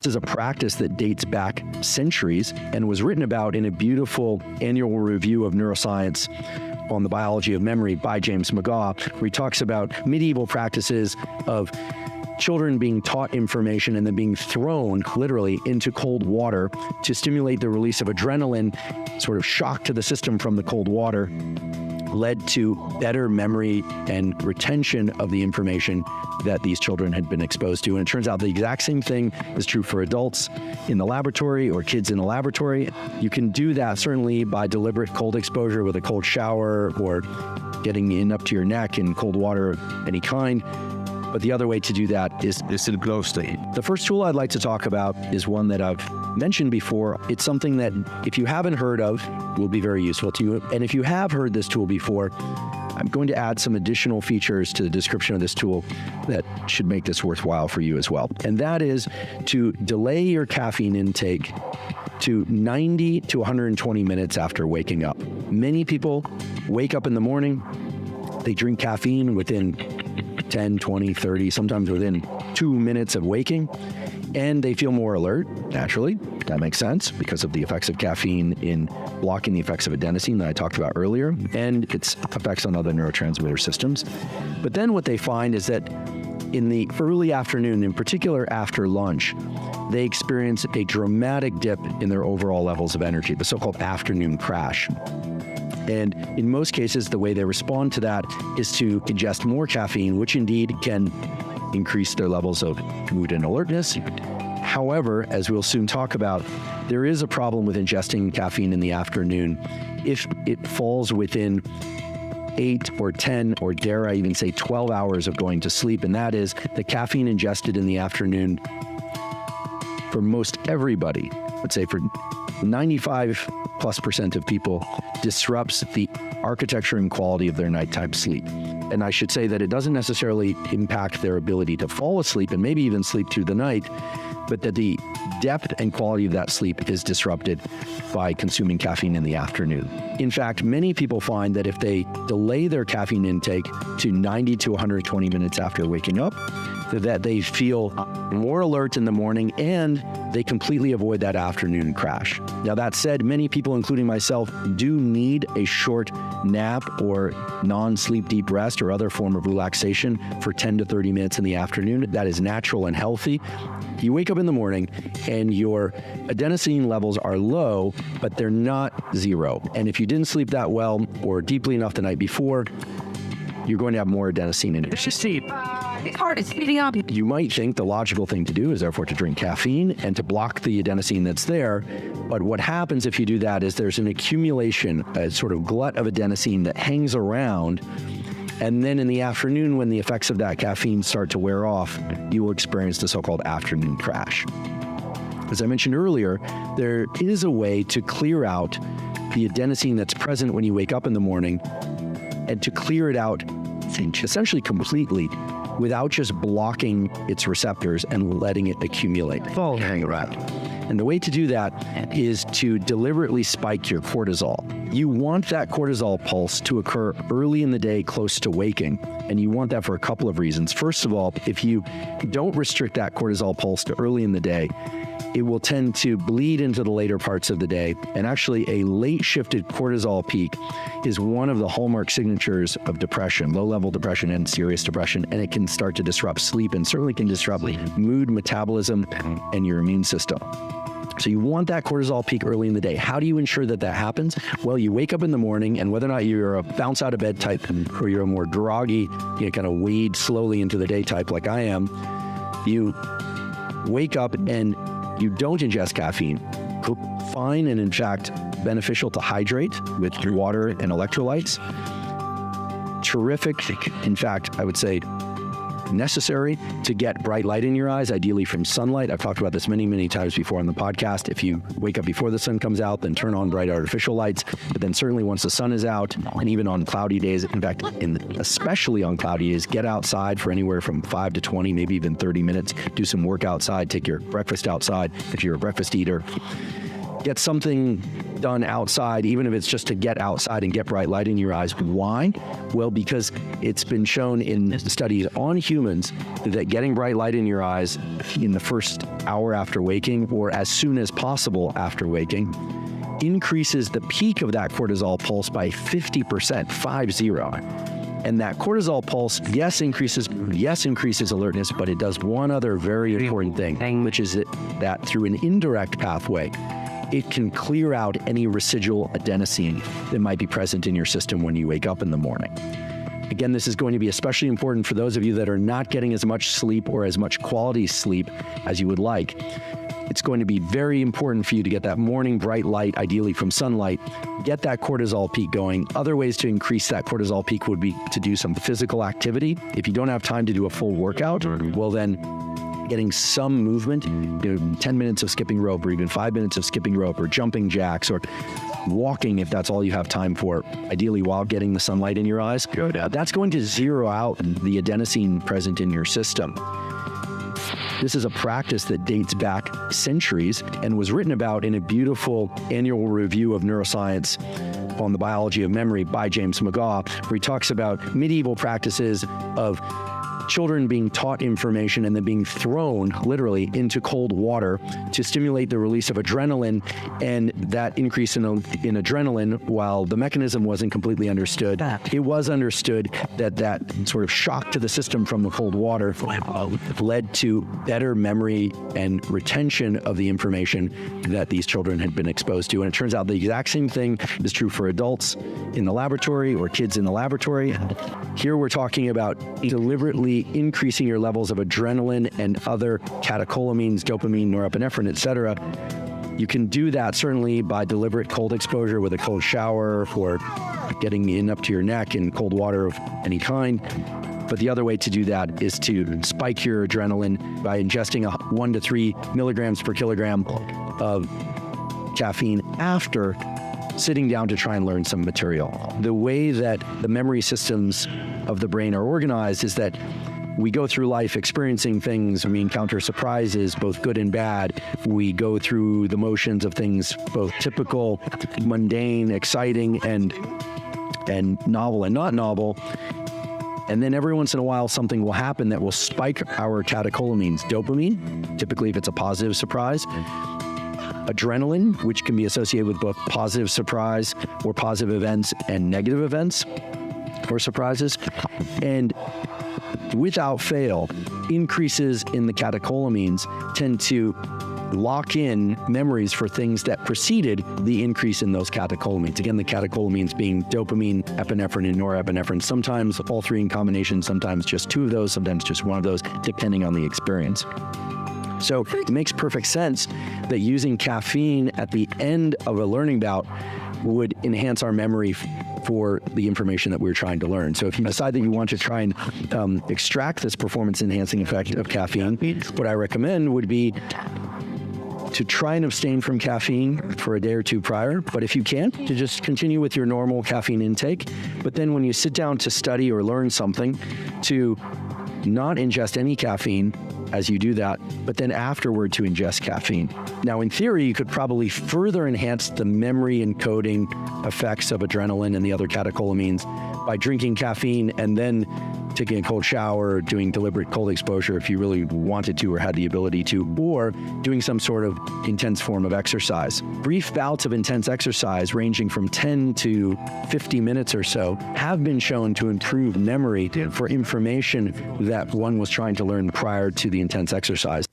This is a practice that dates back centuries and was written about in a beautiful annual review of Neuroscience on the biology of memory by James McGaugh, where he talks about medieval practices of children being taught information and then being thrown literally into cold water to stimulate the release of adrenaline, sort of shock to the system from the cold water, led to better memory and retention of the information that these children had been exposed to. And it turns out the exact same thing is true for adults in the laboratory or kids in the laboratory. You can do that certainly by deliberate cold exposure with a cold shower or getting in up to your neck in cold water of any kind. But the other way to do that is in glow state. The first tool I'd like to talk about is one that I've mentioned before. It's something that if you haven't heard of, will be very useful to you. And if you have heard this tool before, I'm going to add some additional features to the description of this tool that should make this worthwhile for you as well. And that is to delay your caffeine intake to 90 to 120 minutes after waking up. Many people wake up in the morning, they drink caffeine within 10, 20, 30, sometimes within 2 minutes of waking, and they feel more alert, naturally. That makes sense because of the effects of caffeine in blocking the effects of adenosine that I talked about earlier, and its effects on other neurotransmitter systems. But then what they find is that in the early afternoon, in particular after lunch, they experience a dramatic dip in their overall levels of energy, the so-called afternoon crash. And in most cases, the way they respond to that is to ingest more caffeine, which indeed can increase their levels of mood and alertness. However, as we'll soon talk about, there is a problem with ingesting caffeine in the afternoon if it falls within 8 or 10, or dare I even say 12 hours of going to sleep. And that is the caffeine ingested in the afternoon for most everybody, let's say for 95+% of people, disrupts the architecture and quality of their nighttime sleep. And I should say that it doesn't necessarily impact their ability to fall asleep and maybe even sleep through the night, but that the depth and quality of that sleep is disrupted by consuming caffeine in the afternoon. In fact, many people find that if they delay their caffeine intake to 90 to 120 minutes after waking up, that they feel more alert in the morning and they completely avoid that afternoon crash. Now, that said, many people, including myself, do need a short nap or non-sleep deep rest or other form of relaxation for 10 to 30 minutes in the afternoon. That is natural and healthy. You wake up in the morning and your adenosine levels are low, but they're not zero. And if you didn't sleep that well or deeply enough the night before, you're going to have more adenosine in your system. It's hard, it's speeding up. You might think the logical thing to do is therefore to drink caffeine and to block the adenosine that's there. But what happens if you do that is there's an accumulation, a sort of glut of adenosine that hangs around. And then in the afternoon, when the effects of that caffeine start to wear off, you will experience the so-called afternoon crash. As I mentioned earlier, there is a way to clear out the adenosine that's present when you wake up in the morning and to clear it out essentially completely without just blocking its receptors and letting it accumulate. Hang around. And the way to do that is to deliberately spike your cortisol. You want that cortisol pulse to occur early in the day close to waking, and you want that for a couple of reasons. First of all, if you don't restrict that cortisol pulse to early in the day, it will tend to bleed into the later parts of the day. And actually, a late shifted cortisol peak is one of the hallmark signatures of depression, low-level depression and serious depression, and it can start to disrupt sleep and certainly can disrupt mood, metabolism, and your immune system. So you want that cortisol peak early in the day. How do you ensure that that happens? Well, you wake up in the morning, and whether or not you're a bounce out of bed type or you're a more groggy, kind of wade slowly into the day type like I am, you wake up and you don't ingest caffeine. Fine, and in fact, beneficial to hydrate with water and electrolytes. Terrific, in fact, I would say necessary to get bright light in your eyes, ideally from sunlight. I've talked about this many, many times before on the podcast. If you wake up before the sun comes out, then turn on bright artificial lights. But then certainly once the sun is out, and even on cloudy days, in fact, especially on cloudy days, get outside for anywhere from 5 to 20, maybe even 30 minutes. Do some work outside, take your breakfast outside if you're a breakfast eater. get something done outside, even if it's just to get outside and get bright light in your eyes. Why? Well, because it's been shown in studies on humans that getting bright light in your eyes in the first hour after waking or as soon as possible after waking increases the peak of that cortisol pulse by 50%, 50. And that cortisol pulse, yes, increases alertness, but it does one other very important thing, which is that through an indirect pathway, it can clear out any residual adenosine that might be present in your system when you wake up in the morning. Again, this is going to be especially important for those of you that are not getting as much sleep or as much quality sleep as you would like. It's going to be very important for you to get that morning bright light, ideally from sunlight, get that cortisol peak going. Other ways to increase that cortisol peak would be to do some physical activity. If you don't have time to do a full workout, well then getting some movement, 10 minutes of skipping rope or even 5 minutes of skipping rope or jumping jacks or walking if that's all you have time for, ideally while getting the sunlight in your eyes. That's going to zero out the adenosine present in your system. This is a practice that dates back centuries and was written about in a beautiful annual review of Neuroscience on the biology of memory by James McGaw, where he talks about medieval practices of children being taught information and then being thrown literally into cold water to stimulate the release of adrenaline, and that increase in adrenaline, while the mechanism wasn't completely understood, it was understood that sort of shock to the system from the cold water led to better memory and retention of the information that these children had been exposed to. And it turns out the exact same thing is true for adults in the laboratory or kids in the laboratory. Here we're talking about deliberately increasing your levels of adrenaline and other catecholamines, dopamine, norepinephrine, etc. You can do that certainly by deliberate cold exposure with a cold shower or getting in up to your neck in cold water of any kind. But the other way to do that is to spike your adrenaline by ingesting 1 to 3 milligrams per kilogram of caffeine after sitting down to try and learn some material. The way that the memory systems of the brain are organized is that we go through life experiencing things. We encounter surprises, both good and bad. We go through the motions of things, both typical, mundane, exciting, and novel and not novel. And then every once in a while, something will happen that will spike our catecholamines. Dopamine, typically if it's a positive surprise. Adrenaline, which can be associated with both positive surprise or positive events and negative events or surprises. And without fail, increases in the catecholamines tend to lock in memories for things that preceded the increase in those catecholamines. Again, the catecholamines being dopamine, epinephrine, and norepinephrine. Sometimes all three in combination, sometimes just two of those, sometimes just one of those, depending on the experience. So it makes perfect sense that using caffeine at the end of a learning bout would enhance our memory for the information that we're trying to learn. So if you decide that you want to try and extract this performance-enhancing effect of caffeine, what I recommend would be to try and abstain from caffeine for a day or two prior. But if you can't, to just continue with your normal caffeine intake. But then when you sit down to study or learn something, to not ingest any caffeine as you do that, but then afterward to ingest caffeine. Now, in theory, you could probably further enhance the memory encoding effects of adrenaline and the other catecholamines by drinking caffeine and then taking a cold shower, doing deliberate cold exposure if you really wanted to or had the ability to, or doing some sort of intense form of exercise. Brief bouts of intense exercise ranging from 10 to 50 minutes or so have been shown to improve memory for information that one was trying to learn prior to the intense exercise.